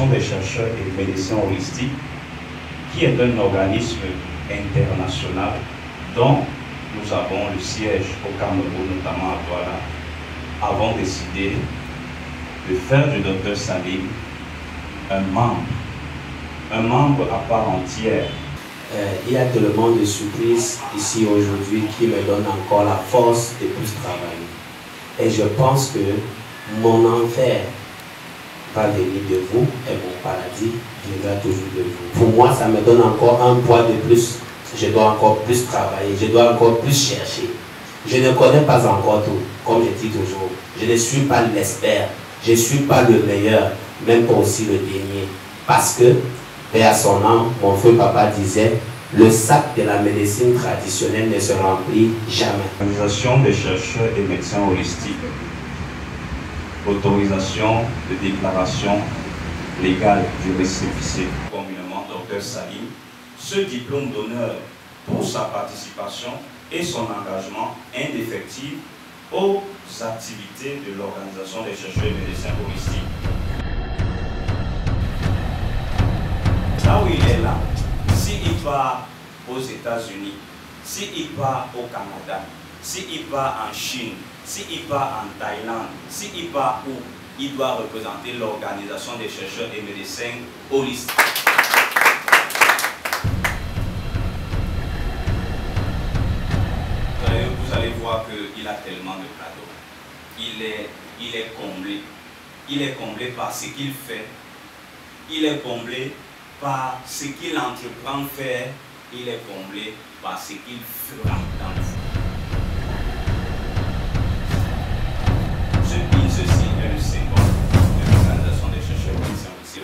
l'Organisation des chercheurs et médecins holistiques, qui est un organisme international dont nous avons le siège au Cameroun, notamment à Douala, avons décidé de faire du Dr Salim un membre à part entière. Il y a tellement de surprises ici aujourd'hui qui me donnent encore la force de plus travailler. Et je pense que mon enfer va venir de vous et mon paradis viendra toujours de vous. Pour moi, ça me donne encore un poids de plus. Je dois encore plus travailler, je dois encore plus chercher. Je ne connais pas encore tout, comme je dis toujours. Je ne suis pas l'expert, je ne suis pas le meilleur, même pas aussi le dernier. Parce que, paix à son âme, mon feu papa disait, le sac de la médecine traditionnelle ne se remplit jamais. L'Organisation des chercheurs et médecins holistiques. Autorisation de déclaration légale du récépissé. Communément, Dr Salim, ce diplôme d'honneur pour sa participation et son engagement indéfectible aux activités de l'Organisation des chercheurs et médecins holistiques. Là où il est là, s'il va aux États-Unis, s'il va au Canada, s'il va en Chine, s'il va en Thaïlande, s'il va où, il doit représenter l'Organisation des chercheurs et médecins holistiques. Vous allez voir qu'il a tellement de cadeaux. Il est comblé. Il est comblé par ce qu'il fait. Il est comblé par ce qu'il entreprend faire. Il est comblé par ce qu'il fera dans le futur. Ceci est le symbole de l'Organisation des chercheurs et médecins holistiques.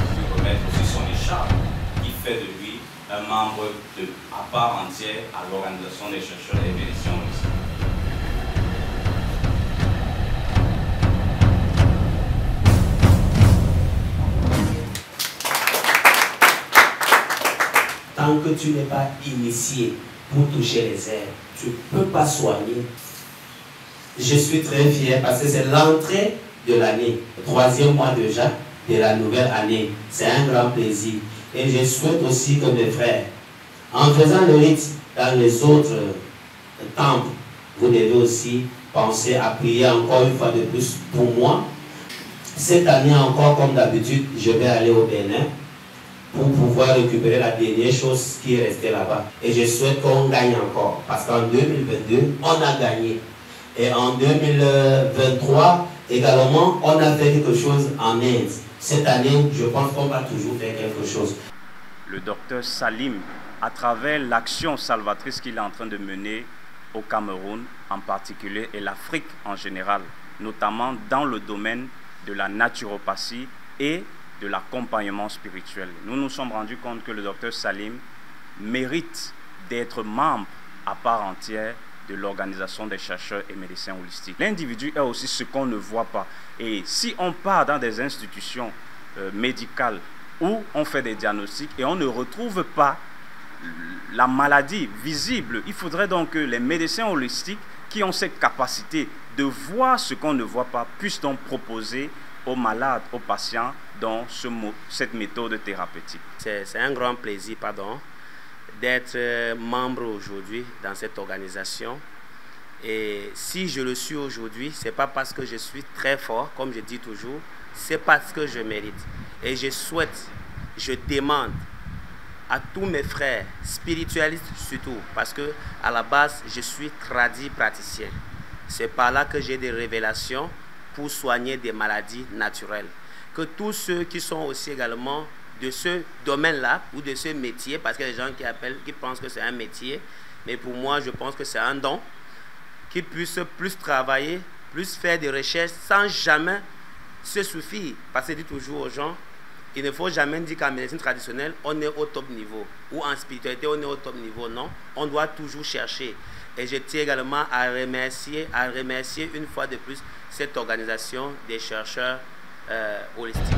Je vais remettre aussi son écharpe qui fait de lui un membre à part entière à l'Organisation des chercheurs et médecins holistiques. Tant que tu n'es pas initié pour toucher les airs, tu ne peux pas soigner. Je suis très fier parce que c'est l'entrée de l'année, le 3e mois déjà de la nouvelle année. C'est un grand plaisir. Et je souhaite aussi que mes frères, en faisant le rite dans les autres temples, vous devez aussi penser à prier encore une fois de plus pour moi. Cette année encore, comme d'habitude, je vais aller au Bénin pour pouvoir récupérer la dernière chose qui est restée là-bas. Et je souhaite qu'on gagne encore. Parce qu'en 2022, on a gagné. Et en 2023, également, on a fait quelque chose en Inde. Cette année, je pense qu'on va toujours faire quelque chose. Le docteur Salim, à travers l'action salvatrice qu'il est en train de mener au Cameroun en particulier et l'Afrique en général, notamment dans le domaine de la naturopathie et de l'accompagnement spirituel. Nous nous sommes rendus compte que le docteur Salim mérite d'être membre à part entière de l'Organisation des chercheurs et médecins holistiques. L'individu est aussi ce qu'on ne voit pas. Et si on part dans des institutions médicales où on fait des diagnostics et on ne retrouve pas la maladie visible, il faudrait donc que les médecins holistiques qui ont cette capacité de voir ce qu'on ne voit pas puissent donc proposer aux malades, aux patients, dans cette méthode thérapeutique. C'est un grand plaisir, d'être membre aujourd'hui dans cette organisation. Et si je le suis aujourd'hui, ce n'est pas parce que je suis très fort, comme je dis toujours, c'est parce que je mérite. Et je souhaite, je demande à tous mes frères, spiritualistes surtout, parce que à la base, je suis tradit praticien. C'est par là que j'ai des révélations pour soigner des maladies naturelles. Que tous ceux qui sont aussi également de ce domaine-là ou de ce métier, parce qu'il y a des gens qui pensent que c'est un métier, mais pour moi, je pense que c'est un don, qu'ils puissent plus travailler, plus faire des recherches sans jamais se suffire. Parce que je dis toujours aux gens, il ne faut jamais dire qu'en médecine traditionnelle, on est au top niveau, ou en spiritualité, on est au top niveau. Non, on doit toujours chercher. Et je tiens également à remercier une fois de plus cette organisation des chercheurs holistiques.